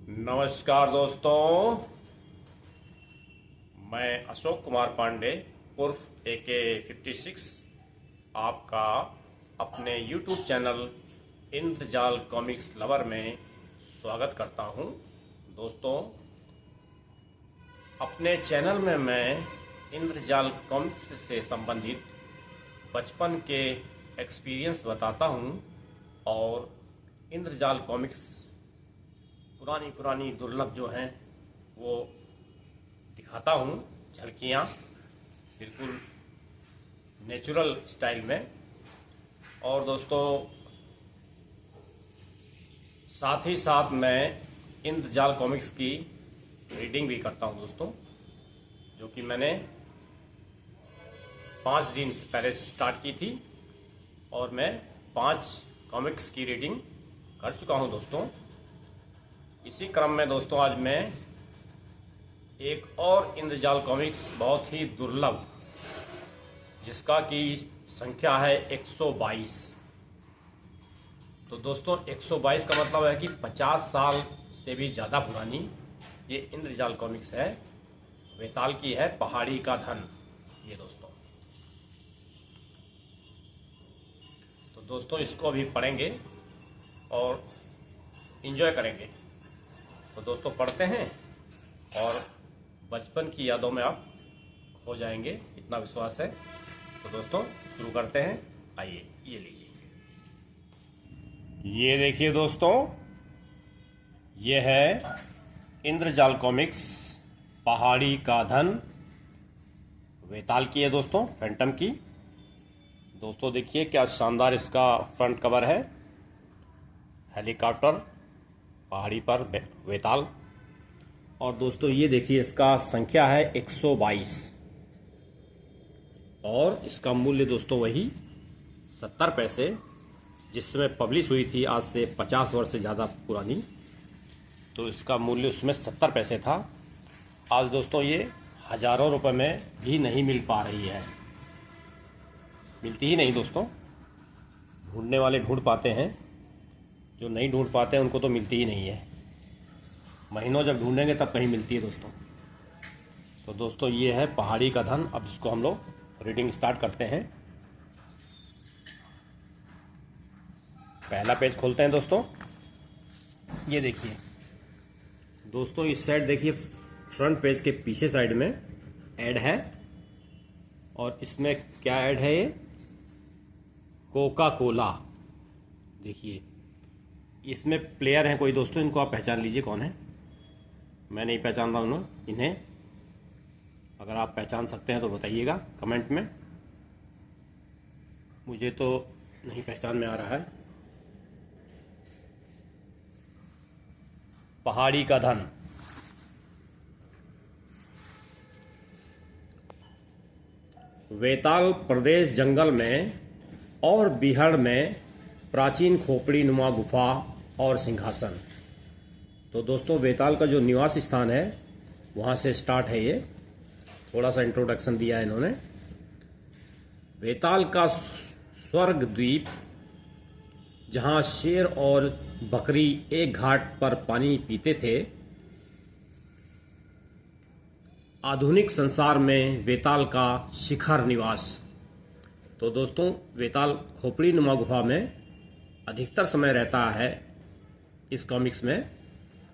नमस्कार दोस्तों, मैं अशोक कुमार पांडे उर्फ AK56 आपका अपने YouTube चैनल इंद्रजाल कॉमिक्स लवर में स्वागत करता हूं। दोस्तों, अपने चैनल में मैं इंद्रजाल कॉमिक्स से संबंधित बचपन के एक्सपीरियंस बताता हूं और इंद्रजाल कॉमिक्स पुरानी दुर्लभ जो हैं वो दिखाता हूँ, झलकियाँ बिल्कुल नेचुरल स्टाइल में। और दोस्तों, साथ ही साथ मैं इंद्रजाल कॉमिक्स की रीडिंग भी करता हूँ दोस्तों, जो कि मैंने 5 दिन पहले स्टार्ट की थी और मैं 5 कॉमिक्स की रीडिंग कर चुका हूँ दोस्तों। इसी क्रम में दोस्तों आज मैं एक और इंद्रजाल कॉमिक्स बहुत ही दुर्लभ, जिसका की संख्या है 122। तो दोस्तों 122 का मतलब है कि 50 साल से भी ज़्यादा पुरानी ये इंद्रजाल कॉमिक्स है। वेताल की है पहाड़ी का धन ये दोस्तों। तो दोस्तों इसको अभी पढ़ेंगे और एंजॉय करेंगे। तो दोस्तों पढ़ते हैं और बचपन की यादों में आप खो जाएंगे, इतना विश्वास है। तो दोस्तों शुरू करते हैं। आइए, ये लीजिए, ये देखिए दोस्तों, ये है इंद्रजाल कॉमिक्स पहाड़ी का धन, वेताल की है दोस्तों, फैंटम की। दोस्तों देखिए क्या शानदार इसका फ्रंट कवर है, हेलीकॉप्टर पहाड़ी पर वेताल। और दोस्तों ये देखिए इसका संख्या है 122 और इसका मूल्य दोस्तों वही 70 पैसे, जिसमें पब्लिश हुई थी आज से 50 वर्ष से ज़्यादा पुरानी। तो इसका मूल्य उसमें 70 पैसे था। आज दोस्तों ये हज़ारों रुपए में भी नहीं मिल पा रही है, मिलती ही नहीं दोस्तों। ढूंढने वाले ढूंढ पाते हैं, जो नहीं ढूंढ पाते हैं उनको तो मिलती ही नहीं है। महीनों जब ढूंढेंगे तब कहीं मिलती है दोस्तों। तो दोस्तों ये है पहाड़ी का धन। अब इसको हम लोग रीडिंग स्टार्ट करते हैं। पहला पेज खोलते हैं दोस्तों। ये देखिए दोस्तों, इस साइड देखिए, फ्रंट पेज के पीछे साइड में ऐड है। और इसमें क्या ऐड है? ये कोका कोला। देखिए इसमें प्लेयर हैं कोई दोस्तों, इनको आप पहचान लीजिए कौन है। मैं नहीं पहचान रहा हूँ इन्हें, अगर आप पहचान सकते हैं तो बताइएगा कमेंट में। मुझे तो नहीं पहचान में आ रहा है। पहाड़ी का धन। वेताल प्रदेश जंगल में और बिहार में प्राचीन खोपड़ी नुमा गुफा और सिंहासन। तो दोस्तों वेताल का जो निवास स्थान है वहाँ से स्टार्ट है। ये थोड़ा सा इंट्रोडक्शन दिया है इन्होंने। वेताल का स्वर्ग द्वीप, जहाँ शेर और बकरी एक घाट पर पानी पीते थे। आधुनिक संसार में वेताल का शिखर निवास। तो दोस्तों वेताल खोपड़ी नुमा गुफा में अधिकतर समय रहता है इस कॉमिक्स में,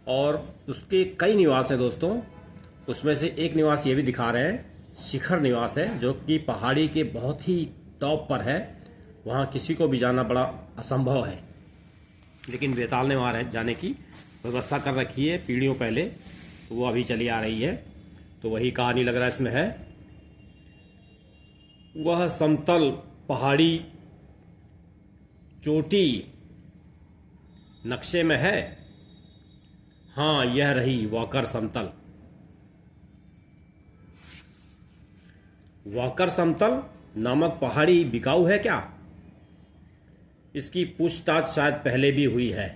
और उसके कई निवास हैं दोस्तों। उसमें से एक निवास ये भी दिखा रहे हैं, शिखर निवास है, जो कि पहाड़ी के बहुत ही टॉप पर है। वहाँ किसी को भी जाना बड़ा असंभव है, लेकिन वेताल ने वहाँ जाने की व्यवस्था कर रखी है पीढ़ियों पहले। तो वो अभी चली आ रही है। तो वही कहानी लग रहा है इसमें है। वह समतल पहाड़ी चोटी नक्शे में है। हाँ, यह रही वॉकर समतल। वॉकर समतल नामक पहाड़ी बिकाऊ है क्या? इसकी पूछताछ शायद पहले भी हुई है।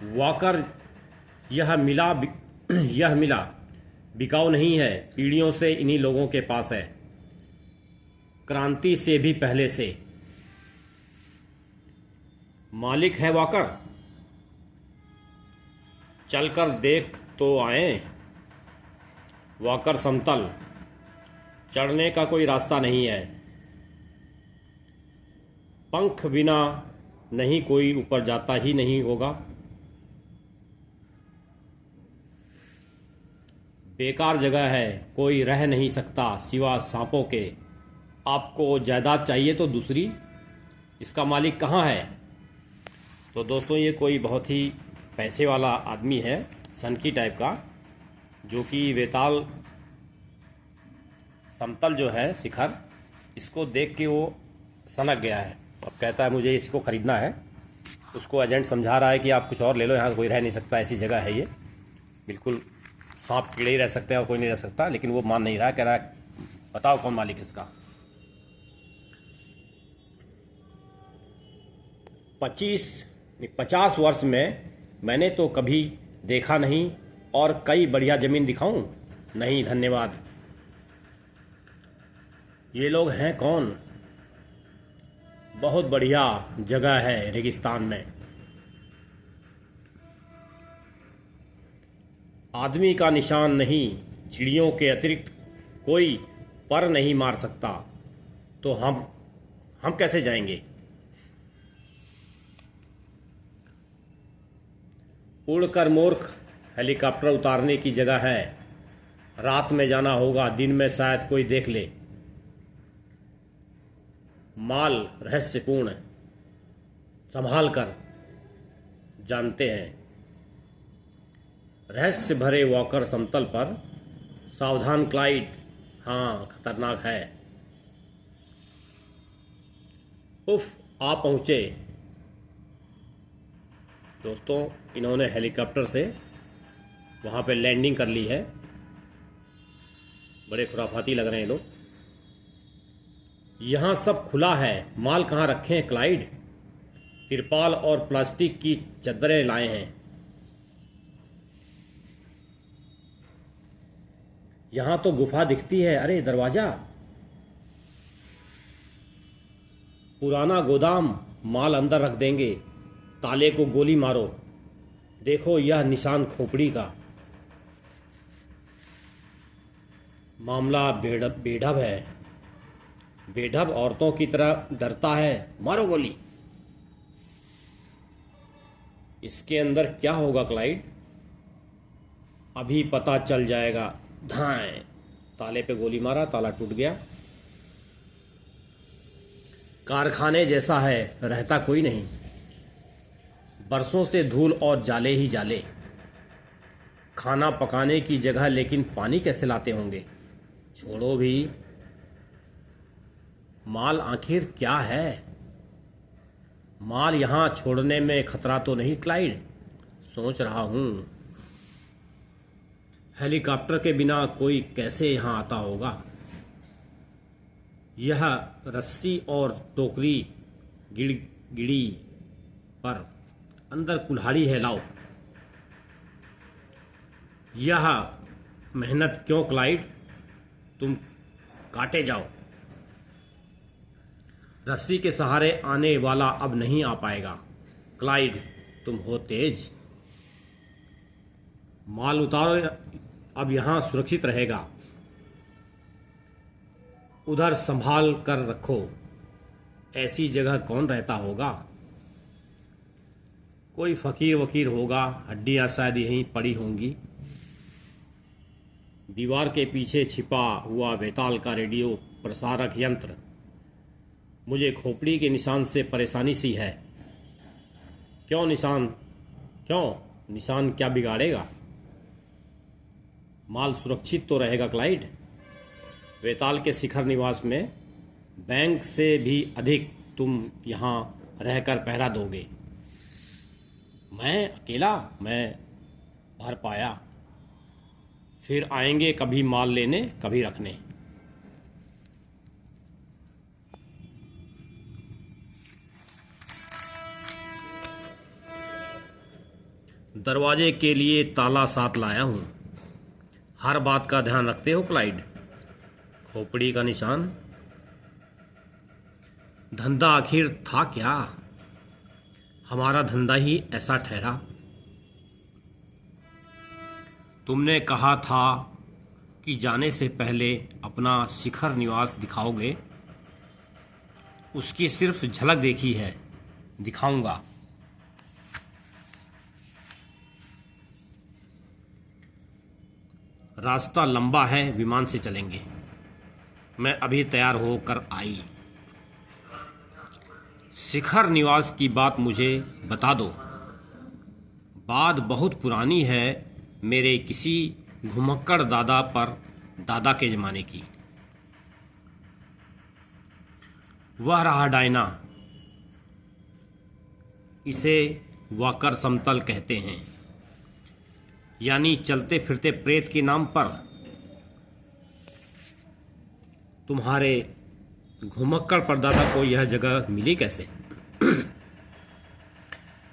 वॉकर यह मिला बिकाऊ नहीं है, पीढ़ियों से इन्हीं लोगों के पास है। क्रांति से भी पहले से। मालिक है वॉकर, चलकर देख तो आए। वॉकर समतल, चढ़ने का कोई रास्ता नहीं है। पंख बिना नहीं कोई ऊपर जाता ही नहीं होगा। बेकार जगह है, कोई रह नहीं सकता सिवा सांपों के। आपको जायदाद चाहिए तो दूसरी, इसका मालिक कहाँ है? तो दोस्तों, ये कोई बहुत ही पैसे वाला आदमी है, सनकी टाइप का, जो कि वेताल समतल जो है शिखर, इसको देख के वो सनक गया है। अब कहता है मुझे इसको ख़रीदना है। उसको एजेंट समझा रहा है कि आप कुछ और ले लो, यहाँ कोई रह नहीं सकता, ऐसी जगह है ये, बिल्कुल सांप कीड़े ही रह सकते हैं और कोई नहीं रह सकता। लेकिन वो मान नहीं रहा, कह रहा है बताओ कौन मालिक है इसका। 50 वर्ष में मैंने तो कभी देखा नहीं, और कई बढ़िया ज़मीन दिखाऊं? नहीं धन्यवाद। ये लोग हैं कौन? बहुत बढ़िया जगह है रेगिस्तान में। आदमी का निशान नहीं, चिड़ियों के अतिरिक्त कोई पर नहीं मार सकता, तो हम कैसे जाएंगे? उड़कर मूर्ख, हेलीकॉप्टर उतारने की जगह है। रात में जाना होगा, दिन में शायद कोई देख ले। माल रहस्यपूर्ण, संभाल कर जानते हैं। रहस्य भरे वॉकर समतल पर, सावधान क्लाइड, हाँ खतरनाक है। उफ, आप पहुंचे। दोस्तों, इन्होंने हेलीकॉप्टर से वहाँ पे लैंडिंग कर ली है। बड़े खुराफाती लग रहे हैं लोग। यहाँ सब खुला है, माल कहाँ रखे हैं क्लाइड? तिरपाल और प्लास्टिक की चादरें लाए हैं। यहाँ तो गुफा दिखती है। अरे दरवाजा, पुराना गोदाम, माल अंदर रख देंगे। ताले को गोली मारो। देखो यह निशान खोपड़ी का। मामला बेढब है। बेढब औरतों की तरह डरता है। मारो गोली। इसके अंदर क्या होगा क्लाइड? अभी पता चल जाएगा। धाएं, ताले पे गोली मारा, ताला टूट गया। कारखाने जैसा है, रहता कोई नहीं। बरसों से धूल और जाले ही जाले। खाना पकाने की जगह, लेकिन पानी कैसे लाते होंगे? छोड़ो भी, माल आखिर क्या है? माल यहां छोड़ने में खतरा तो नहीं क्लाइड? सोच रहा हूं। हेलीकॉप्टर के बिना कोई कैसे यहां आता होगा? यह रस्सी और टोकरी गिड़ी पर अंदर कुल्हाड़ी है, लाओ। यह मेहनत क्यों क्लाइड? तुम काटे जाओ। रस्सी के सहारे आने वाला अब नहीं आ पाएगा। क्लाइड, तुम हो तेज। माल उतारो, अब यहां सुरक्षित रहेगा। उधर संभाल कर रखो। ऐसी जगह कौन रहता होगा? कोई फकीर वकीर होगा, हड्डियां शायद यहीं पड़ी होंगी। दीवार के पीछे छिपा हुआ वेताल का रेडियो प्रसारक यंत्र। मुझे खोपड़ी के निशान से परेशानी सी है। क्यों निशान क्या बिगाड़ेगा? माल सुरक्षित तो रहेगा क्लाइड। वेताल के शिखर निवास में बैंक से भी अधिक तुम यहाँ रहकर पहरा दोगे। मैं अकेला? मैं भर पाया। फिर आएंगे कभी माल लेने, कभी रखने। दरवाजे के लिए ताला साथ लाया हूं। हर बात का ध्यान रखते हो क्लाइड? खोपड़ी का निशान, धंधा आखिर था क्या? हमारा धंधा ही ऐसा ठहरा। तुमने कहा था कि जाने से पहले अपना शिखर निवास दिखाओगे। उसकी सिर्फ झलक देखी है, दिखाऊंगा। रास्ता लंबा है, विमान से चलेंगे। मैं अभी तैयार होकर आई। शिखर निवास की बात मुझे बता दो। बात बहुत पुरानी है, मेरे किसी घुमक्कड़ दादा पर दादा के ज़माने की। वह रहा डायना। इसे वाकर समतल कहते हैं, यानी चलते फिरते प्रेत के नाम पर। तुम्हारे घुमक्कड़ परदादा को यह जगह मिली कैसे?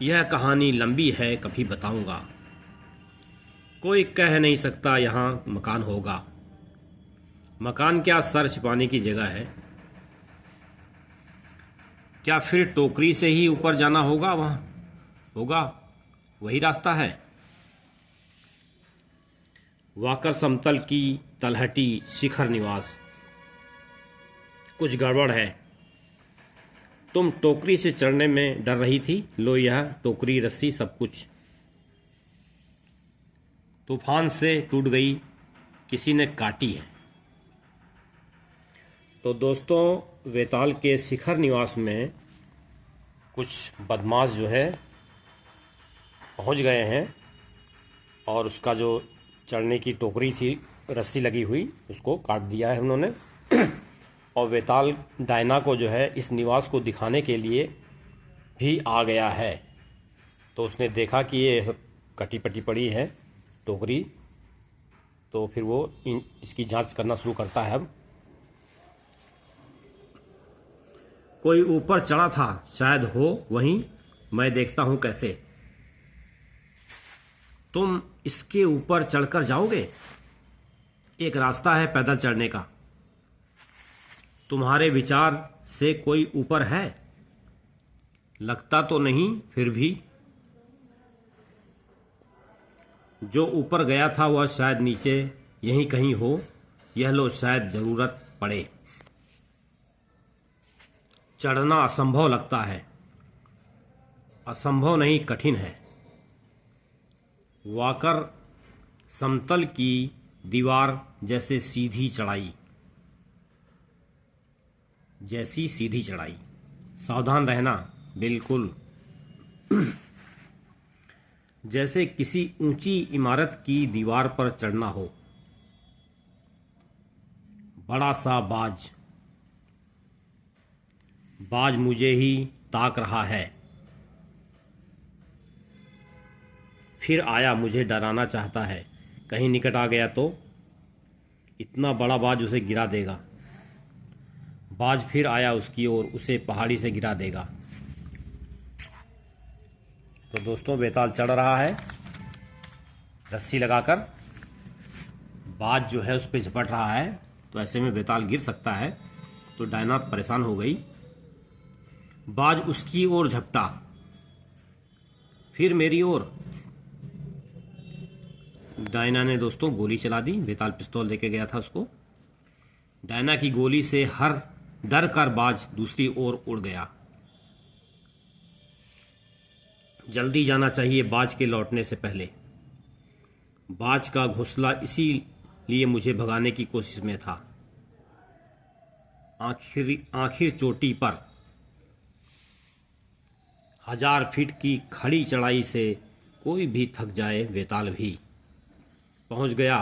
यह कहानी लंबी है, कभी बताऊंगा। कोई कह नहीं सकता यहाँ मकान होगा। मकान क्या, सर छिपाने की जगह है। क्या फिर टोकरी से ही ऊपर जाना होगा? वहाँ होगा, वही रास्ता है। वाकर समतल की तलहटी शिखर निवास। कुछ गड़बड़ है। तुम टोकरी से चढ़ने में डर रही थी। लो, यह टोकरी, रस्सी, सब कुछ तूफान से टूट गई, किसी ने काटी है। तो दोस्तों, वेताल के शिखर निवास में कुछ बदमाश जो है पहुंच गए हैं और उसका जो चढ़ने की टोकरी थी, रस्सी लगी हुई, उसको काट दिया है उन्होंने। और वेताल डायना को जो है इस निवास को दिखाने के लिए भी आ गया है। तो उसने देखा कि ये सब कटी पटी पड़ी है टोकरी, तो फिर वो इसकी जांच करना शुरू करता है। अब कोई ऊपर चढ़ा था, शायद हो वहीं। मैं देखता हूं कैसे। तुम इसके ऊपर चढ़कर जाओगे? एक रास्ता है पैदल चढ़ने का। तुम्हारे विचार से कोई ऊपर है? लगता तो नहीं, फिर भी। जो ऊपर गया था वह शायद नीचे यहीं कहीं हो। यह लो, शायद जरूरत पड़े। चढ़ना असंभव लगता है। असंभव नहीं, कठिन है। वाकर समतल की दीवार जैसे सीधी चढ़ाई, जैसी सीधी चढ़ाई। सावधान रहना, बिल्कुल जैसे किसी ऊंची इमारत की दीवार पर चढ़ना हो। बड़ा सा बाज, बाज मुझे ही ताक रहा है। फिर आया, मुझे डराना चाहता है। कहीं निकट आ गया तो इतना बड़ा बाज उसे गिरा देगा। बाज फिर आया उसकी ओर, उसे पहाड़ी से गिरा देगा। तो दोस्तों, बेताल चढ़ रहा है रस्सी लगाकर। बाज जो है उस पर झपट रहा है, तो ऐसे में बेताल गिर सकता है। तो डायना परेशान हो गई। बाज उसकी ओर झपटा, फिर मेरी ओर। डायना ने दोस्तों गोली चला दी। बेताल पिस्तौल लेके गया था उसको। डायना की गोली से हर डर कर बाज दूसरी ओर उड़ गया। जल्दी जाना चाहिए बाज के लौटने से पहले। बाज का घोंसला इसीलिए मुझे भगाने की कोशिश में था। आखिर चोटी पर 1000 फीट की खड़ी चढ़ाई से कोई भी थक जाए, वेताल भी। पहुंच गया।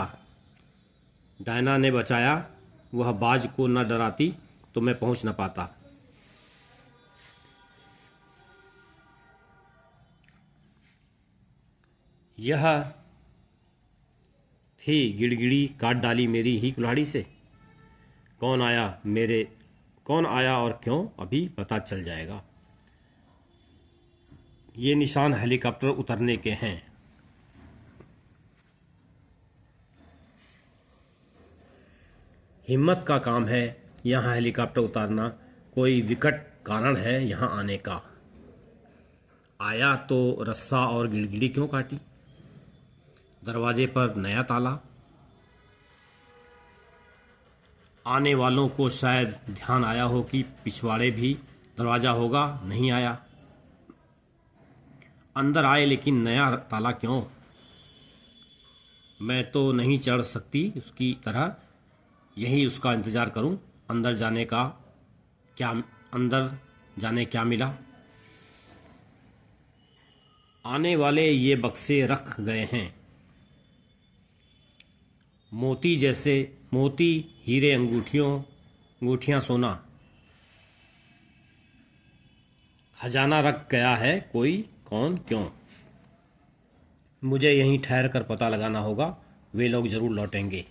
डायना ने बचाया। वह बाज को न डराती तो मैं पहुंच न पाता। यह थी गिड़गिड़ी, काट डाली मेरी ही कुल्हाड़ी से। कौन आया और क्यों, अभी पता चल जाएगा। ये निशान हेलीकॉप्टर उतरने के हैं। हिम्मत का काम है यहाँ हेलीकॉप्टर उतारना। कोई विकट कारण है यहाँ आने का। आया तो रस्सा और गिड़गिड़ी क्यों काटी, दरवाजे पर नया ताला। आने वालों को शायद ध्यान आया हो कि पिछवाड़े भी दरवाज़ा होगा, नहीं आया। अंदर आए लेकिन नया ताला क्यों। मैं तो नहीं चढ़ सकती उसकी तरह, यही उसका इंतज़ार करूं। अंदर जाने क्या मिला। आने वाले ये बक्से रख गए हैं, मोती जैसे, मोती हीरे अंगूठियां सोना। खजाना रख गया है कोई, कौन क्यों। मुझे यहीं ठहर कर पता लगाना होगा, वे लोग जरूर लौटेंगे।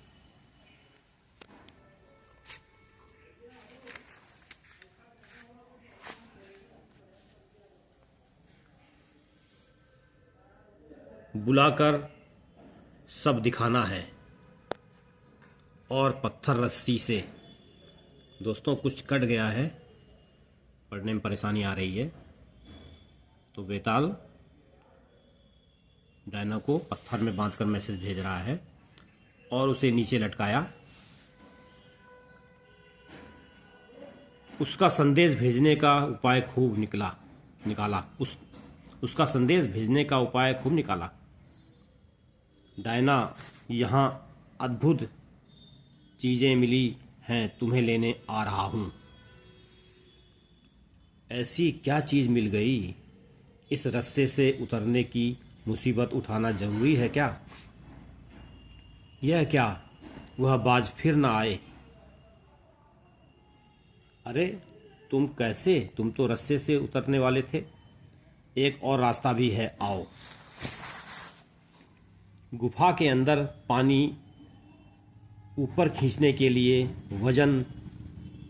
बुलाकर सब दिखाना है और पत्थर रस्सी से। दोस्तों कुछ कट गया है, पढ़ने में परेशानी आ रही है, तो बेताल डायना को पत्थर में बांधकर मैसेज भेज रहा है और उसे नीचे लटकाया। उसका संदेश भेजने का उपाय खूब निकाला। उसका संदेश भेजने का उपाय खूब निकाला। डायना, यहाँ अद्भुत चीज़ें मिली हैं, तुम्हें लेने आ रहा हूँ। ऐसी क्या चीज़ मिल गई, इस रस्से से उतरने की मुसीबत उठाना जरूरी है क्या। यह क्या, वह बाज फिर ना आए। अरे तुम कैसे, तुम तो रस्से से उतरने वाले थे। एक और रास्ता भी है, आओ। गुफा के अंदर पानी ऊपर खींचने के लिए वजन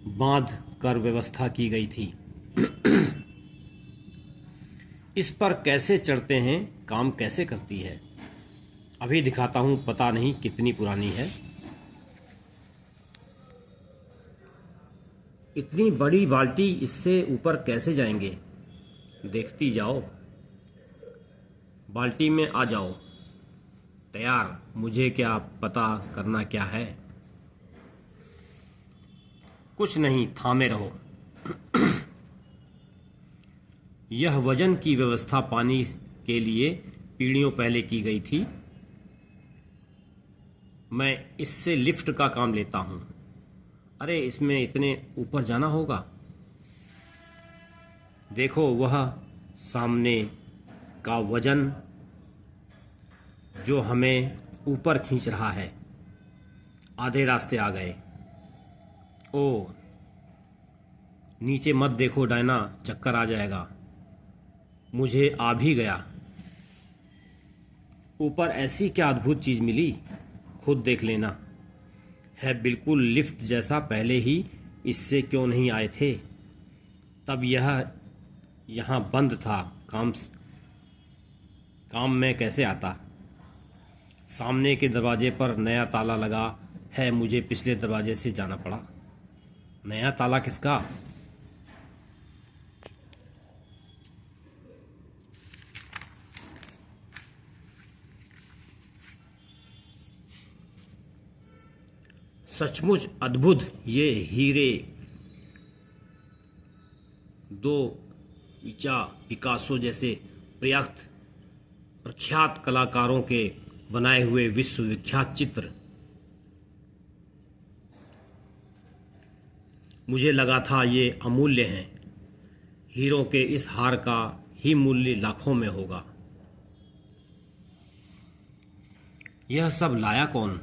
बांध कर व्यवस्था की गई थी। इस पर कैसे चढ़ते हैं, काम कैसे करती है, अभी दिखाता हूं। पता नहीं कितनी पुरानी है। इतनी बड़ी बाल्टी, इससे ऊपर कैसे जाएंगे। देखती जाओ, बाल्टी में आ जाओ। तैयार, मुझे क्या पता करना क्या है। कुछ नहीं, थामे रहो। यह वजन की व्यवस्था पानी के लिए पीढ़ियों पहले की गई थी। मैं इससे लिफ्ट का काम लेता हूं। अरे इसमें इतने ऊपर जाना होगा। देखो वह सामने का वजन जो हमें ऊपर खींच रहा है। आधे रास्ते आ गए। ओ नीचे मत देखो डायना, चक्कर आ जाएगा। मुझे आ भी गया। ऊपर ऐसी क्या अद्भुत चीज़ मिली, खुद देख लेना। है बिल्कुल लिफ्ट जैसा, पहले ही इससे क्यों नहीं आए थे। तब यह यहाँ बंद था, काम में कैसे आता। सामने के दरवाजे पर नया ताला लगा है, मुझे पिछले दरवाजे से जाना पड़ा। नया ताला किसका। सचमुच अद्भुत, ये हीरे दो पिकासो जैसे प्रख्यात कलाकारों के बनाए हुए विश्वविख्यात चित्र। मुझे लगा था ये अमूल्य हैं। हीरों के इस हार का ही मूल्य लाखों में होगा। यह सब लाया कौन,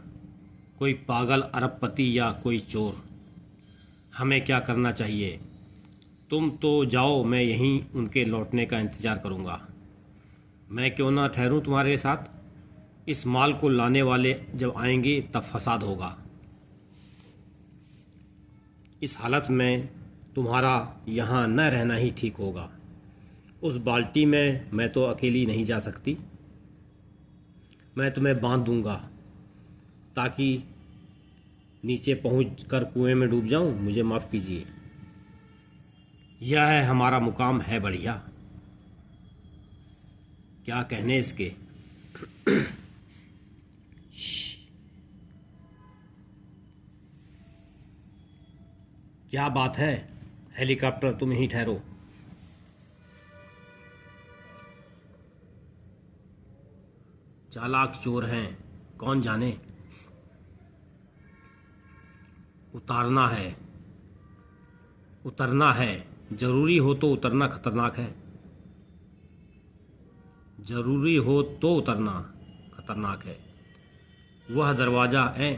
कोई पागल अरबपति या कोई चोर। हमें क्या करना चाहिए। तुम तो जाओ, मैं यहीं उनके लौटने का इंतजार करूंगा। मैं क्यों ना ठहरूं तुम्हारे साथ। इस माल को लाने वाले जब आएंगे तब फसाद होगा। इस हालत में तुम्हारा यहाँ न रहना ही ठीक होगा। उस बाल्टी में मैं तो अकेली नहीं जा सकती। मैं तुम्हें बांध दूंगा ताकि नीचे पहुँच कर कुएं में डूब जाऊं। मुझे माफ़ कीजिए। यह है हमारा मुकाम है बढ़िया, क्या कहने इसके। क्या बात है, हेलीकॉप्टर तुम यहीं ठहरो। चालाक चोर हैं, कौन जाने। उतारना है, उतरना है, जरूरी हो तो उतरना खतरनाक है। जरूरी हो तो उतरना खतरनाक है। वह दरवाज़ा है,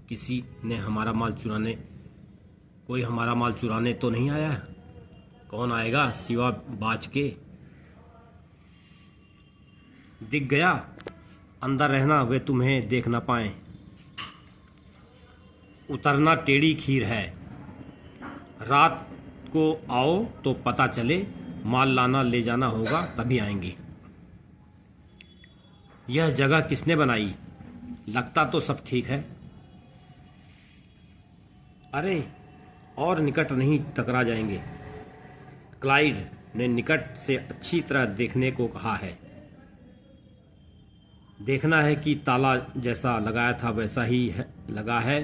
किसी ने हमारा माल चुराने, कोई हमारा माल चुराने तो नहीं आया। कौन आएगा सिवा बाज के। दिख गया, अंदर रहना वे तुम्हें देख ना पाए। उतरना टेढ़ी खीर है, रात को आओ तो पता चले, माल लाना ले जाना होगा तभी आएंगे। यह जगह किसने बनाई, लगता तो सब ठीक है। अरे और निकट नहीं टकरा जाएंगे। क्लाइड ने निकट से अच्छी तरह देखने को कहा है। देखना है कि ताला जैसा लगाया था वैसा ही है, लगा है,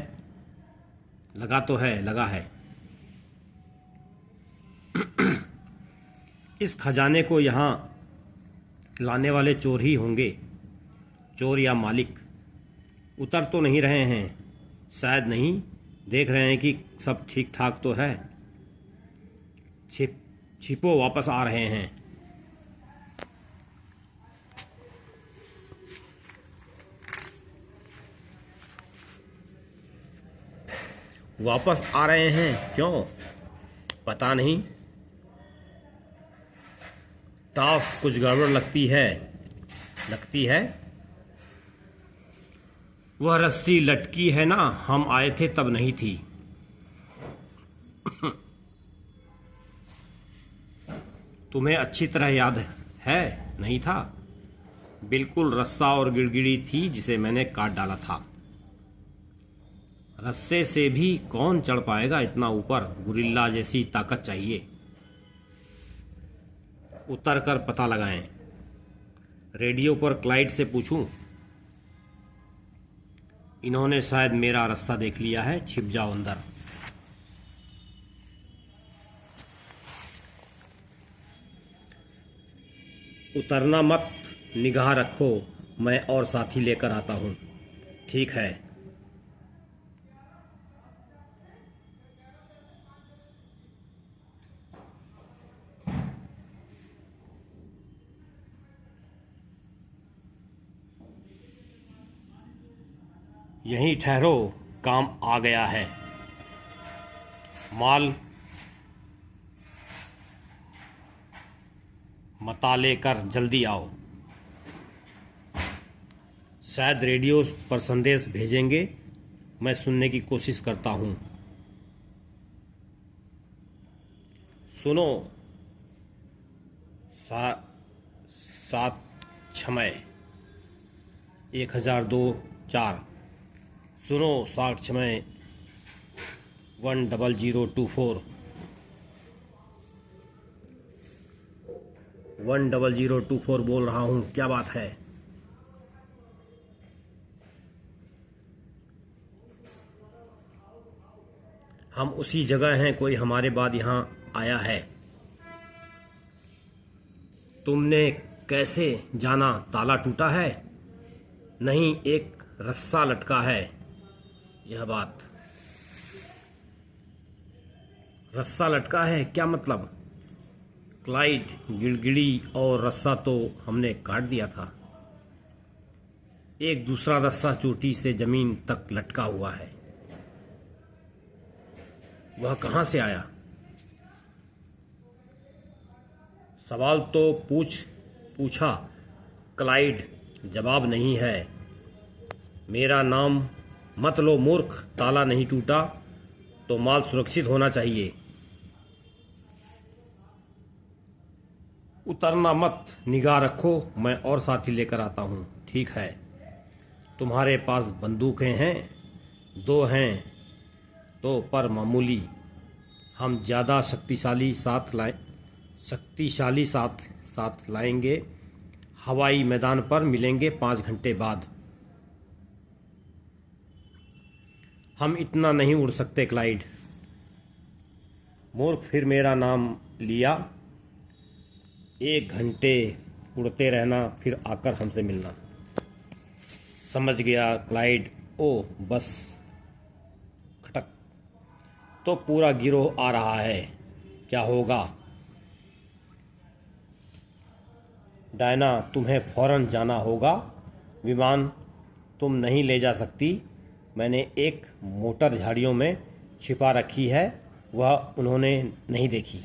लगा तो है, लगा है। इस खजाने को यहाँ लाने वाले चोर ही होंगे, चोर या मालिक। उतर तो नहीं रहे हैं, शायद नहीं देख रहे हैं कि सब ठीक ठाक तो है। छिपो वापस आ रहे हैं। वापस आ रहे हैं क्यों, पता नहीं। ताफ कुछ गड़बड़ लगती है। वह रस्सी लटकी है ना, हम आए थे तब नहीं थी। तुम्हें अच्छी तरह याद है, नहीं था। बिल्कुल रस्सा और गिड़गिड़ी थी जिसे मैंने काट डाला था। रस्से से भी कौन चढ़ पाएगा इतना ऊपर, गुरिल्ला जैसी ताकत चाहिए। उतर कर पता लगाएं। रेडियो पर क्लाइड से पूछूं, इन्होंने शायद मेरा रास्ता देख लिया है, छिप जाओ अंदर। उतरना मत, निगाह रखो, मैं और साथी लेकर आता हूं। ठीक है। यहीं ठहरो, काम आ गया है। माल मता लेकर जल्दी आओ। शायद रेडियो पर संदेश भेजेंगे, मैं सुनने की कोशिश करता हूं। सुनो, 7 छमय 1002-4। सुनो 7 छमय 10024। 10024 बोल रहा हूँ, क्या बात है। हम उसी जगह हैं, कोई हमारे बाद यहाँ आया है। तुमने कैसे जाना, ताला टूटा है? नहीं, एक रस्सा लटका है। यह बात, रस्सा लटका है, क्या मतलब? क्लाइड, गिड़गिड़ी और रस्सा तो हमने काट दिया था। एक दूसरा रस्सा चोटी से जमीन तक लटका हुआ है। वह कहां से आया? सवाल तो पूछा क्लाइड, जवाब नहीं है। मेरा नाम मत लो मूर्ख, ताला नहीं टूटा तो माल सुरक्षित होना चाहिए। उतरना मत, निगाह रखो, मैं और साथी लेकर आता हूं। ठीक है। तुम्हारे पास बंदूकें हैं? 2 हैं तो पर मामूली। हम ज़्यादा शक्तिशाली साथ लाएंगे। हवाई मैदान पर मिलेंगे 5 घंटे बाद। हम इतना नहीं उड़ सकते क्लाइड। मूर्ख, फिर मेरा नाम लिया। 1 घंटे उड़ते रहना, फिर आकर हमसे मिलना। समझ गया क्लाइड। ओ बस। खटक। तो पूरा गिरोह आ रहा है, क्या होगा? डायना, तुम्हें फौरन जाना होगा। विमान तुम नहीं ले जा सकती। मैंने एक मोटर झाड़ियों में छिपा रखी है, वह उन्होंने नहीं देखी।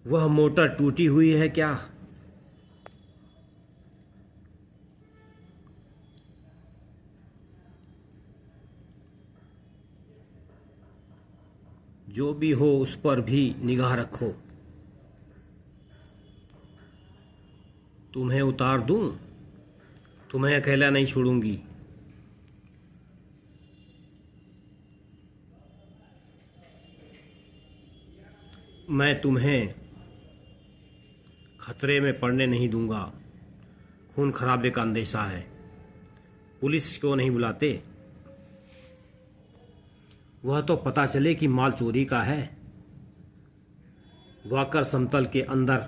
वह मोटर टूटी हुई है क्या? जो भी हो, उस पर भी निगाह रखो। तुम्हें उतार दूं? तुम्हें अकेला नहीं छोड़ूंगी। मैं तुम्हें खतरे में पड़ने नहीं दूंगा। खून खराबे का अंदेशा है। पुलिस क्यों नहीं बुलाते? वह तो पता चले कि माल चोरी का है। वाकर समतल के अंदर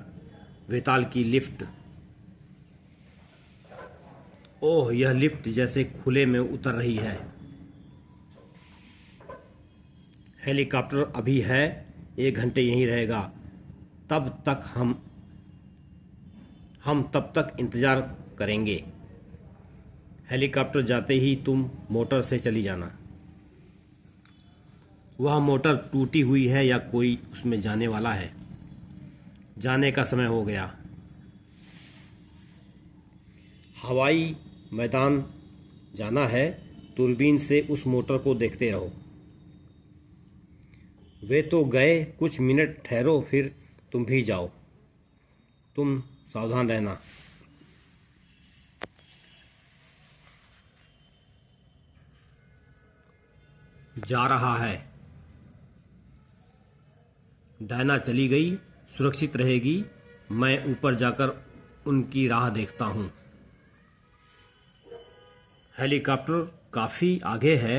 वेताल की लिफ्ट। ओह, यह लिफ्ट जैसे खुले में उतर रही है। हेलीकॉप्टर अभी है, 1 घंटे यहीं रहेगा। तब तक हम तब तक इंतजार करेंगे। हेलीकॉप्टर जाते ही तुम मोटर से चली जाना। वह मोटर टूटी हुई है या कोई उसमें जाने वाला है? जाने का समय हो गया। हवाई मैदान जाना है। दूरबीन से उस मोटर को देखते रहो। वे तो गए, कुछ मिनट ठहरो, फिर तुम भी जाओ। तुम सावधान रहना। जा रहा है। डायना चली गई, सुरक्षित रहेगी। मैं ऊपर जाकर उनकी राह देखता हूँ। हेलीकॉप्टर काफ़ी आगे है।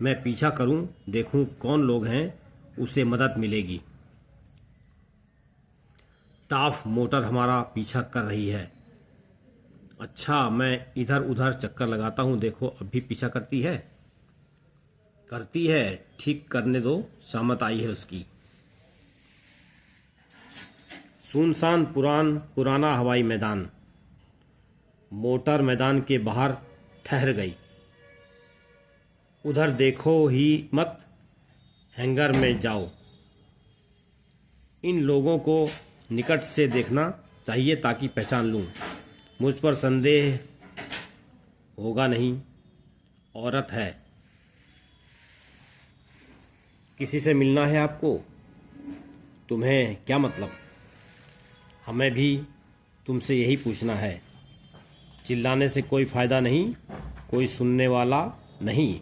मैं पीछा करूँ, देखूँ कौन लोग हैं, उसे मदद मिलेगी। टाफ मोटर हमारा पीछा कर रही है। अच्छा, मैं इधर उधर चक्कर लगाता हूँ, देखो अब भी पीछा करती है। ठीक करने दो, शामत आई है उसकी। सुनसान पुराना हवाई मैदान। मोटर मैदान के बाहर ठहर गई। उधर देखो ही मत, हैंगर में जाओ। इन लोगों को निकट से देखना चाहिए ताकि पहचान लूं। मुझ पर संदेह होगा नहीं। औरत है। किसी से मिलना है आपको? तुम्हें क्या मतलब? हमें भी तुमसे यही पूछना है। चिल्लाने से कोई फायदा नहीं, कोई सुनने वाला नहीं।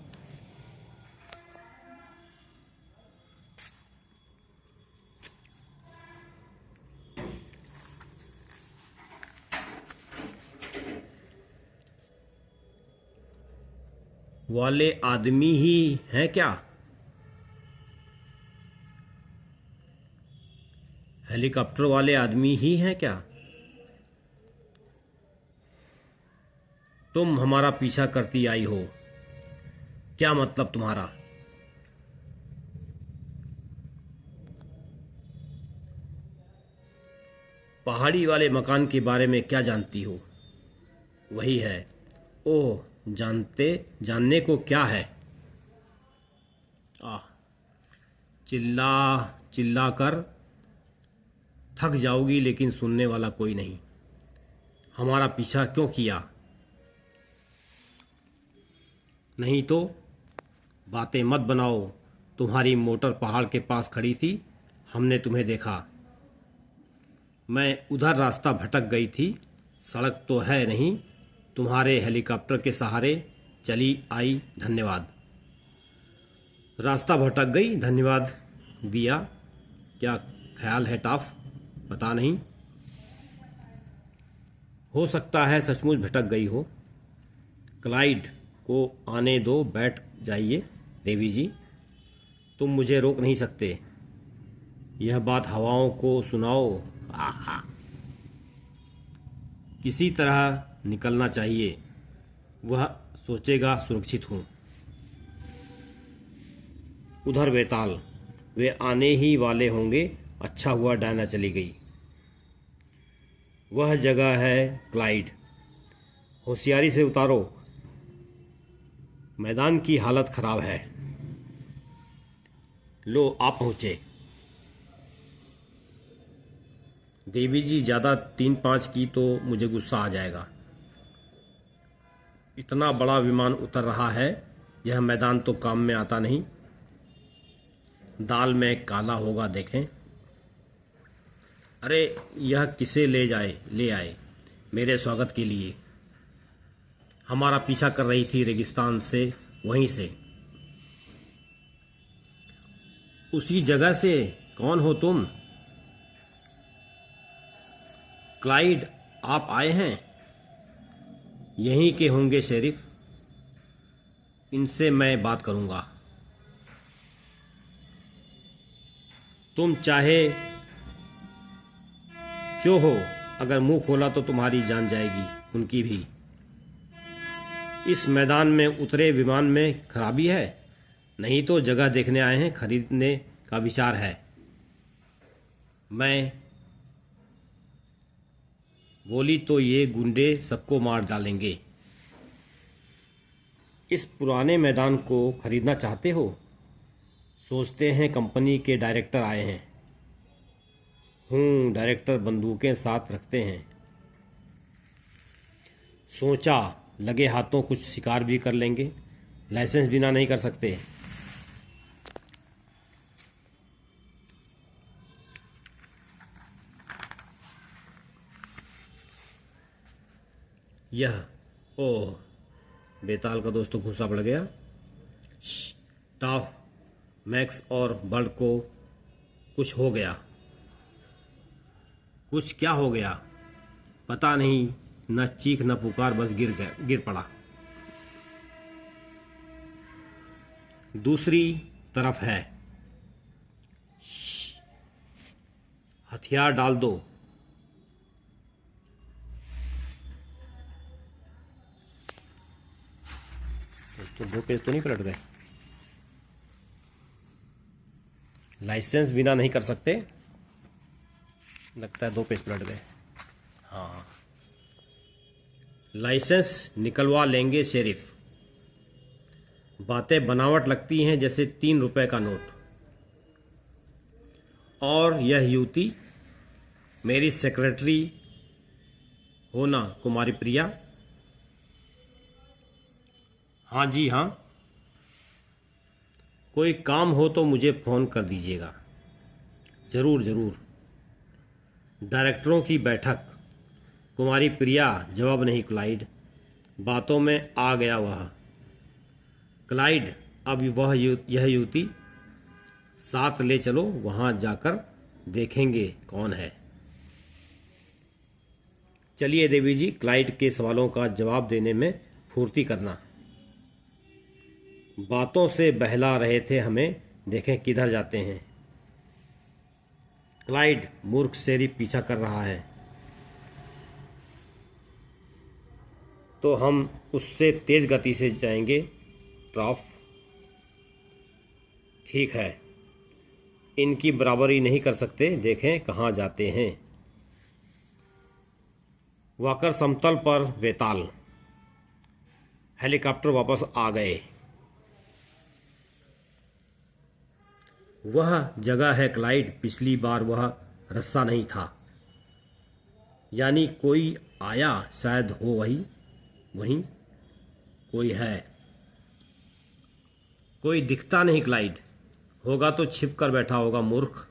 वाले आदमी ही हैं क्या? हेलीकॉप्टर वाले आदमी ही हैं क्या? तुम हमारा पीछा करती आई हो, क्या मतलब तुम्हारा? पहाड़ी वाले मकान के बारे में क्या जानती हो? वही है। ओह, जानने को क्या है? आह, चिल्ला कर थक जाओगी, लेकिन सुनने वाला कोई नहीं। हमारा पीछा क्यों किया? नहीं तो बातें मत बनाओ। तुम्हारी मोटर पहाड़ के पास खड़ी थी, हमने तुम्हें देखा। मैं उधर रास्ता भटक गई थी, सड़क तो है नहीं, तुम्हारे हेलीकॉप्टर के सहारे चली आई, धन्यवाद। रास्ता भटक गई, धन्यवाद दिया, क्या ख्याल है टॉफ? पता नहीं, हो सकता है सचमुच भटक गई हो। क्लाइड को आने दो, बैठ जाइए देवी जी, तुम मुझे रोक नहीं सकते। यह बात हवाओं को सुनाओ। आहा, किसी तरह निकलना चाहिए, वह सोचेगा सुरक्षित हूँ। उधर बेताल, वे आने ही वाले होंगे, अच्छा हुआ डायना चली गई। वह जगह है क्लाइड, होशियारी से उतारो, मैदान की हालत खराब है। लो आप पहुँचे। देवी जी ज़्यादा 3-5 की तो मुझे गुस्सा आ जाएगा। इतना बड़ा विमान उतर रहा है, यह मैदान तो काम में आता नहीं। दाल में काला होगा, देखें। अरे यह किसे ले आए मेरे स्वागत के लिए। हमारा पीछा कर रही थी रेगिस्तान से, वहीं से, उसी जगह से। कौन हो तुम? क्लाइड, आप आए हैं? यहीं के होंगे शेरिफ, इनसे मैं बात करूंगा। तुम चाहे जो हो, अगर मुंह खोला तो तुम्हारी जान जाएगी, उनकी भी। इस मैदान में उतरे विमान में खराबी है? नहीं तो जगह देखने आए हैं, खरीदने का विचार है। मैं बोली तो ये गुंडे सबको मार डालेंगे। इस पुराने मैदान को खरीदना चाहते हो? सोचते हैं कंपनी के डायरेक्टर आए हैं। डायरेक्टर बंदूकें साथ रखते हैं। सोचा लगे हाथों कुछ शिकार भी कर लेंगे, लाइसेंस बिना नहीं कर सकते। यह ओह, बेताल का दोस्तों घुसा पड़ गया। टॉफ, मैक्स और बर्ड को कुछ हो गया। कुछ क्या हो गया? पता नहीं, न चीख न पुकार, बस गिर पड़ा। दूसरी तरफ है। हथियार डाल दो। तो 2 पेज तो नहीं पलट गए? लाइसेंस बिना नहीं कर सकते, लगता है 2 पेज पलट गए। हाँ, लाइसेंस निकलवा लेंगे शेरिफ। बातें बनावट लगती हैं, जैसे 3 रुपए का नोट। और यह युवती मेरी सेक्रेटरी हो ना, कुमारी प्रिया? हाँ जी हाँ। कोई काम हो तो मुझे फ़ोन कर दीजिएगा। ज़रूर ज़रूर। डायरेक्टरों की बैठक। कुमारी प्रिया, जवाब नहीं क्लाइड। बातों में आ गया वह। क्लाइड, अब यह युवती साथ ले चलो, वहाँ जाकर देखेंगे कौन है। चलिए देवी जी, क्लाइड के सवालों का जवाब देने में फुर्ती करना। बातों से बहला रहे थे हमें, देखें किधर जाते हैं। क्लाइड, मूर्ख शेरिफ पीछा कर रहा है, तो हम उससे तेज गति से जाएंगे। ट्रॉफ, ठीक है, इनकी बराबरी नहीं कर सकते, देखें कहाँ जाते हैं। वाकर समतल पर वेताल। हेलीकॉप्टर वापस आ गए। वह जगह है क्लाइड, पिछली बार वह रास्ता नहीं था। यानी कोई आया, शायद हो वहीं कोई है। कोई दिखता नहीं क्लाइड, होगा तो छिप कर बैठा होगा, मूर्ख।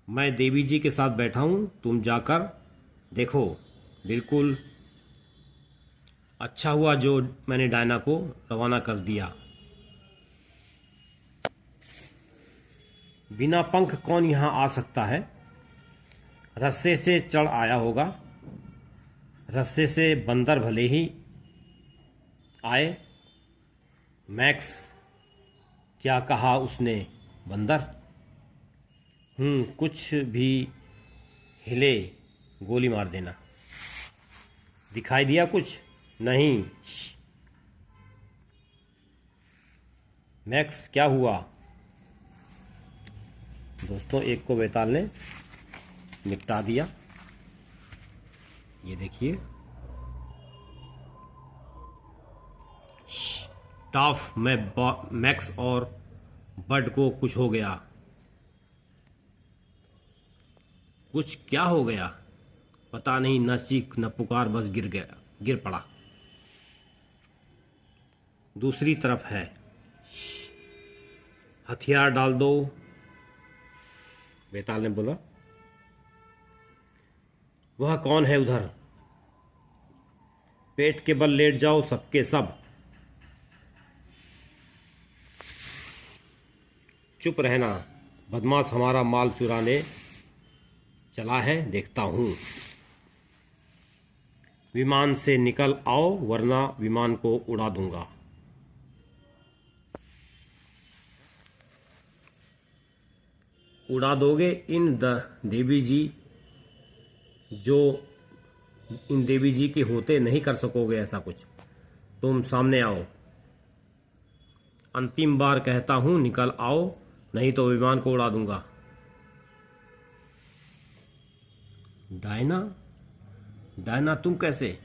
मैं देवी जी के साथ बैठा हूँ, तुम जाकर देखो। बिल्कुल अच्छा हुआ जो मैंने डायना को रवाना कर दिया। बिना पंख कौन यहाँ आ सकता है? रस्से से चढ़ आया होगा। रस्से से बंदर भले ही आए। मैक्स, क्या कहा उसने? बंदर? कुछ भी हिले गोली मार देना। दिखाई दिया कुछ? नहीं। मैक्स, क्या हुआ? दोस्तों, एक को बेताल ने निपटा दिया। ये देखिए, टॉफ में मैक्स और बड को कुछ हो गया। कुछ क्या हो गया पता नहीं, न चीख न पुकार, बस गिर पड़ा। दूसरी तरफ है। हथियार डाल दो, बेताल ने बोला। वह कौन है उधर? पेट के बल लेट जाओ सबके सब। चुप रहना, बदमाश हमारा माल चुराने चला है, देखता हूं। विमान से निकल आओ वरना विमान को उड़ा दूंगा। उड़ा दोगे देवी जी, जो इन देवी जी के होते नहीं कर सकोगे ऐसा कुछ। तुम सामने आओ। अंतिम बार कहता हूं, निकल आओ, नहीं तो विमान को उड़ा दूंगा। डायना तुम कैसे?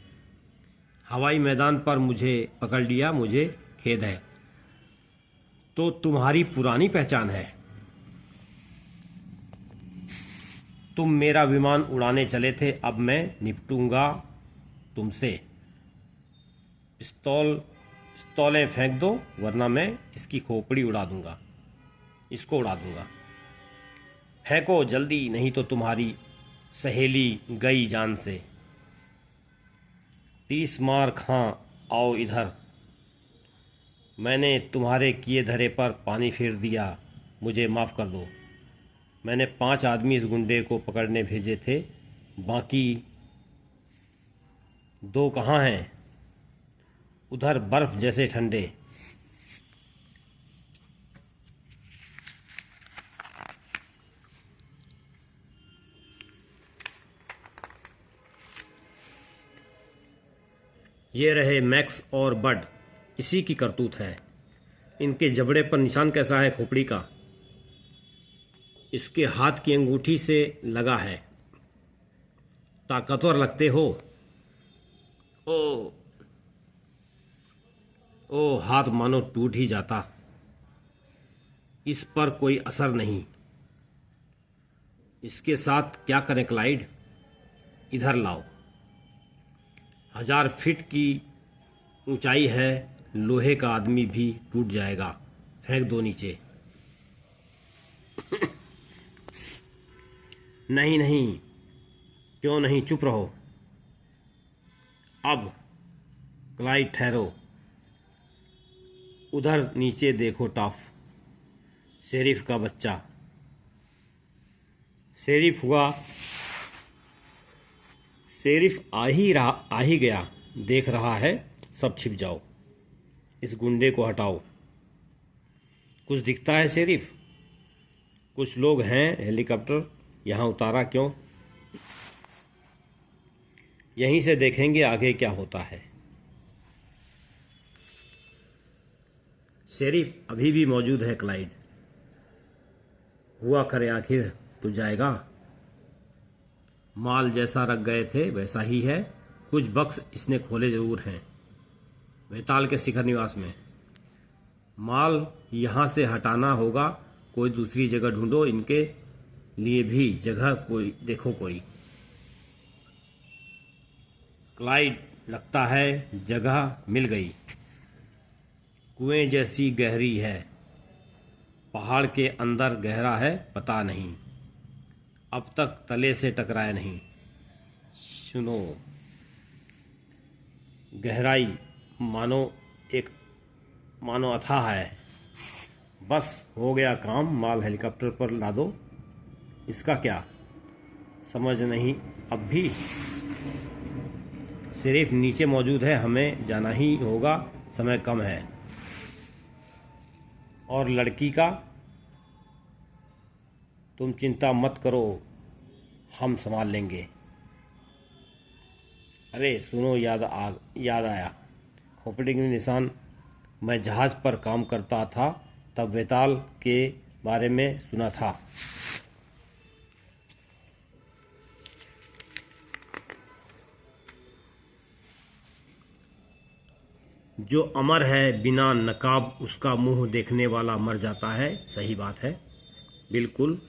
हवाई मैदान पर मुझे पकड़ लिया, मुझे खेद है। तो तुम्हारी पुरानी पहचान है। तुम मेरा विमान उड़ाने चले थे, अब मैं निपटूंगा तुमसे। पिस्तौलें फेंक दो वरना मैं इसकी खोपड़ी उड़ा दूंगा, इसको उड़ा दूंगा। फेंको जल्दी, नहीं तो तुम्हारी सहेली गई जान से। 30 मार खां, आओ इधर। मैंने तुम्हारे किए धरे पर पानी फेर दिया, मुझे माफ़ कर दो। मैंने 5 आदमी इस गुंडे को पकड़ने भेजे थे, बाकी 2 कहाँ हैं? उधर बर्फ जैसे ठंडे। ये रहे मैक्स और बड, इसी की करतूत है। इनके जबड़े पर निशान कैसा है? खोपड़ी का। इसके हाथ की अंगूठी से लगा है। ताकतवर लगते हो। ओ हाथ मानो टूट ही जाता। इस पर कोई असर नहीं। इसके साथ क्या करें क्लाइड? इधर लाओ। 1000 फीट की ऊंचाई है, लोहे का आदमी भी टूट जाएगा। फेंक दो नीचे। नहीं, क्यों नहीं, चुप रहो। अब क्लाइड ठहरो। उधर नीचे देखो टॉफ, शेरिफ का बच्चा। शेरिफ हुआ। शेरिफ आ ही गया, देख रहा है। सब छिप जाओ, इस गुंडे को हटाओ। कुछ दिखता है शेरिफ? कुछ लोग हैं, हेलीकॉप्टर यहाँ उतारा क्यों? यहीं से देखेंगे आगे क्या होता है। शेरिफ अभी भी मौजूद है क्लाइड। हुआ करे आखिर तो जाएगा। माल जैसा रख गए थे वैसा ही है। कुछ बक्स इसने खोले जरूर हैं वेताल के शिखर निवास में। माल यहाँ से हटाना होगा, कोई दूसरी जगह ढूंढो। इनके लिए भी जगह कोई देखो कोई। क्लाइड, लगता है जगह मिल गई। कुएं जैसी गहरी है, पहाड़ के अंदर गहरा है, पता नहीं। अब तक तले से टकराया नहीं। सुनो, गहराई मानो अथाह है। बस हो गया काम, माल हेलीकॉप्टर पर लादो। इसका क्या समझ नहीं अब भी? सिर्फ नीचे मौजूद है, हमें जाना ही होगा, समय कम है। और लड़की का तुम चिंता मत करो, हम संभाल लेंगे। अरे सुनो, याद आया, खोपड़ी के निशान। मैं जहाज पर काम करता था तब वेताल के बारे में सुना था। जो अमर है बिना नकाब, उसका मुंह देखने वाला मर जाता है। सही बात है, बिल्कुल।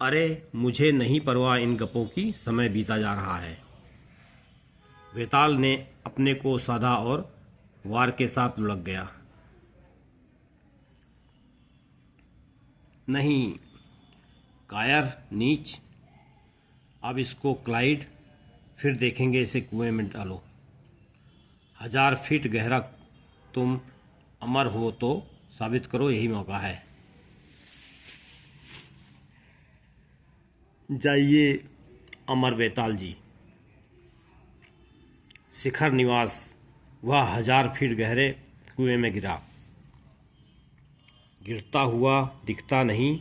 अरे मुझे नहीं परवाह इन गप्पों की, समय बीता जा रहा है। वेताल ने अपने को साधा और वार के साथ लुढ़क गया। नहीं कायर नीच, अब इसको क्लाइड, फिर देखेंगे इसे कुएं में डालो। 1000 फीट गहरा, तुम अमर हो तो साबित करो, यही मौका है। जाइए अमर वेताल जी। शिखर निवास, वह 1000 फीट गहरे कुएं में गिरा। गिरता हुआ दिखता नहीं,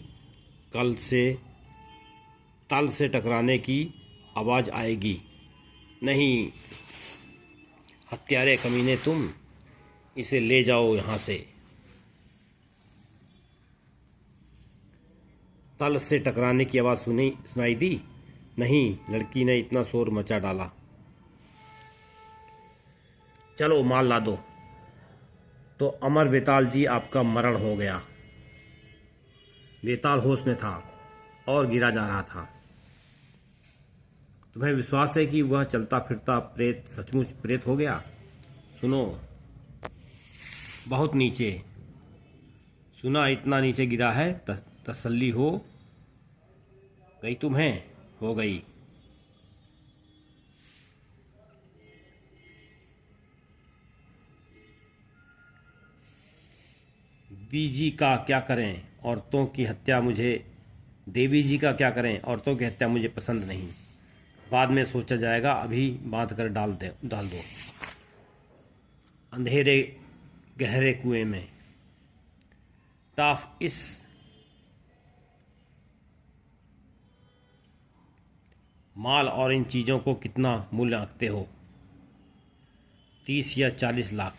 तल से टकराने की आवाज आएगी। नहीं हत्यारे कमीने, तुम इसे ले जाओ यहां से। तल से टकराने की आवाज सुनाई दी? नहीं, लड़की ने इतना शोर मचा डाला। चलो माल ला दो। तो अमर वेताल जी, आपका मरण हो गया। वेताल होश में था और गिरा जा रहा था। तुम्हें विश्वास है कि वह चलता फिरता प्रेत सचमुच प्रेत हो गया? सुनो, बहुत नीचे सुना, इतना नीचे गिरा है, तसल्ली हो गई तुम्हें? हो गई। देवी जी का क्या करें, औरतों की हत्या मुझे पसंद नहीं। बाद में सोचा जाएगा, अभी बांध कर डाल दो अंधेरे गहरे कुएं में। टाफ, इस माल और इन चीजों को कितना मूल्य आंकते हो? 30 या 40 लाख।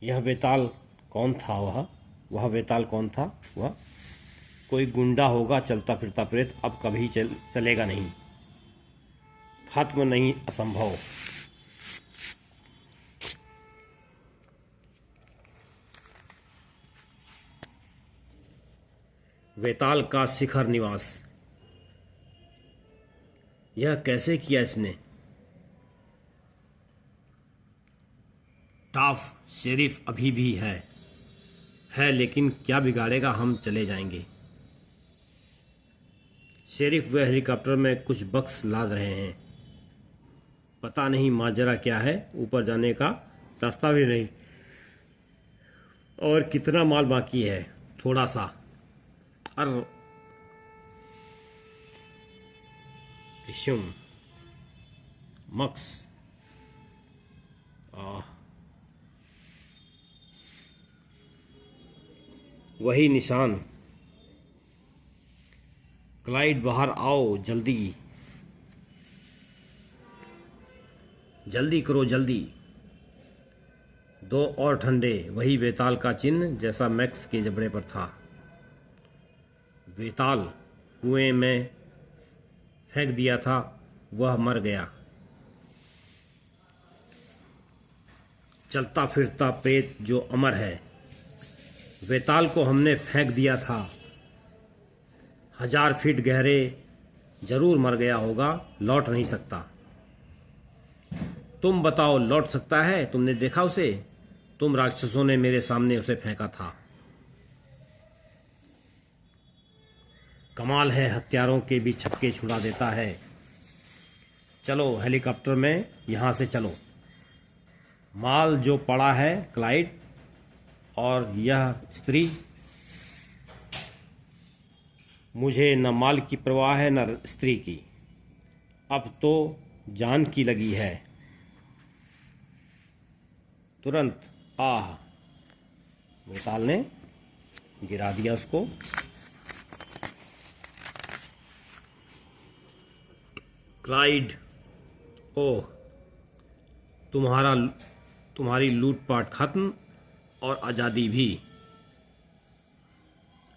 यह वेताल कौन था? वह वेताल कौन था? वह कोई गुंडा होगा, चलता फिरता प्रेत। अब कभी चलेगा नहीं, खत्म नहीं, असंभव। वेताल का शिखर निवास, यह कैसे किया इसने? टाफ, शेरिफ अभी भी है, लेकिन क्या बिगाड़ेगा, हम चले जाएंगे। शेरिफ वे हेलीकॉप्टर में कुछ बक्स लाद रहे हैं। पता नहीं माजरा क्या है, ऊपर जाने का रास्ता भी नहीं। और कितना माल बाकी है? थोड़ा सा। मक्स, वही निशान। क्लाइड, बाहर आओ, जल्दी करो, जल्दी। 2 और ठंडे, वही वेताल का चिन्ह जैसा मैक्स के जबड़े पर था। वेताल कुएं में फेंक दिया था, वह मर गया। चलता फिरता प्रेत जो अमर है। वेताल को हमने फेंक दिया था। 1000 फीट गहरे, जरूर मर गया होगा, लौट नहीं सकता। तुम बताओ, लौट सकता है? तुमने देखा उसे? तुम राक्षसों ने मेरे सामने उसे फेंका था। कमाल है, हथियारों के भी छक्के छुड़ा देता है। चलो हेलीकॉप्टर में यहाँ से चलो। माल जो पड़ा है क्लाइड और यह स्त्री, मुझे न माल की परवाह है न स्त्री की, अब तो जान की लगी है। तुरंत आह, वेताल ने गिरा दिया उसको। क्लाइड, ओह, तुम्हारी लूटपाट खत्म और आज़ादी भी।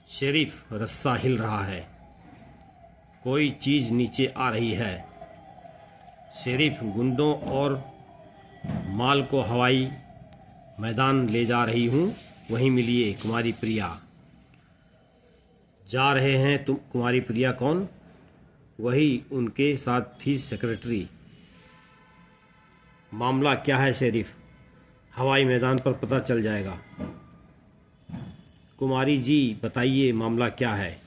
शेरिफ, रस्सा हिल रहा है, कोई चीज़ नीचे आ रही है। शेरिफ, गुंडों और माल को हवाई मैदान ले जा रही हूँ, वहीं मिलिए कुमारी प्रिया। जा रहे हैं तुम? कुमारी प्रिया कौन? वही उनके साथ थी सेक्रेटरी। मामला क्या है शेरिफ? हवाई मैदान पर पता चल जाएगा। कुमारी जी बताइए मामला क्या है?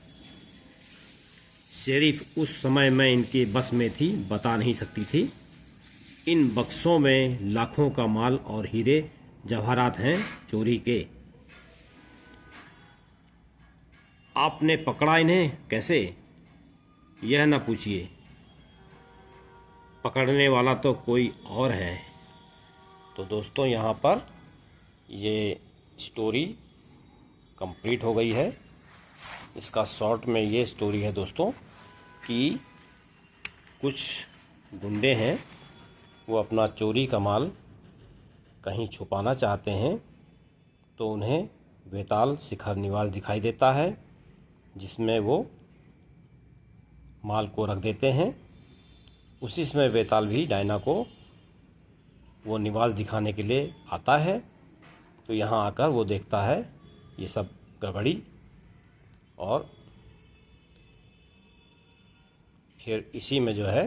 शेरिफ, उस समय मैं इनके बस में थी, बता नहीं सकती थी। इन बक्सों में लाखों का माल और हीरे जवाहरात हैं चोरी के। आपने पकड़ा इन्हें कैसे? यह न पूछिए, पकड़ने वाला तो कोई और है। तो दोस्तों यहाँ पर ये स्टोरी कंप्लीट हो गई है। इसका शॉर्ट में ये स्टोरी है दोस्तों कि कुछ गुंडे हैं, वो अपना चोरी का माल कहीं छुपाना चाहते हैं, तो उन्हें वेताल शिखर निवास दिखाई देता है, जिसमें वो माल को रख देते हैं। उसी समय वेताल भी डायना को वो निवास दिखाने के लिए आता है। तो यहाँ आकर वो देखता है ये सब गड़बड़ी, और फिर इसी में जो है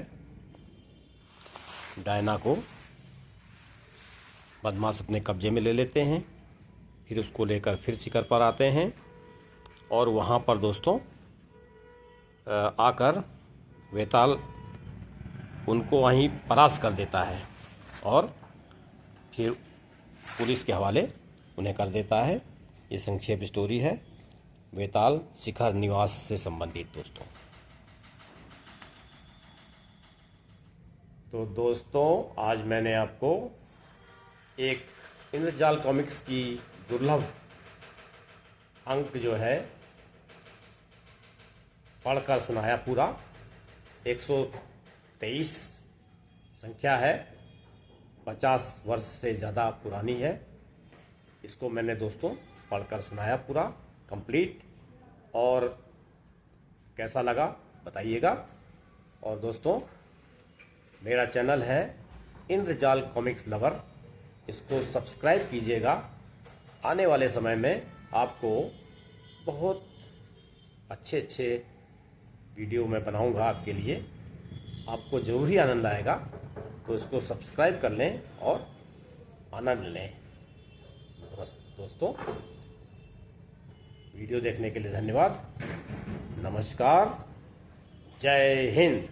डायना को बदमाश अपने कब्जे में ले लेते हैं। फिर उसको लेकर फिर शिखर पर आते हैं, और वहाँ पर दोस्तों आकर वेताल उनको वहीं परास्त कर देता है और फिर पुलिस के हवाले उन्हें कर देता है। ये संक्षेप स्टोरी है वेताल शिखर निवास से संबंधित दोस्तों। तो दोस्तों आज मैंने आपको एक इंद्रजाल कॉमिक्स की दुर्लभ अंक जो है पढ़कर सुनाया पूरा। 123 संख्या है, 50 वर्ष से ज़्यादा पुरानी है। इसको मैंने दोस्तों पढ़कर सुनाया पूरा कंप्लीट, और कैसा लगा बताइएगा। और दोस्तों मेरा चैनल है इंद्रजाल कॉमिक्स लवर, इसको सब्सक्राइब कीजिएगा। आने वाले समय में आपको बहुत अच्छे वीडियो मैं बनाऊंगा आपके लिए, आपको ज़रूर ही आनंद आएगा। तो इसको सब्सक्राइब कर लें और आनंद लें। दोस्तों वीडियो देखने के लिए धन्यवाद। नमस्कार, जय हिंद।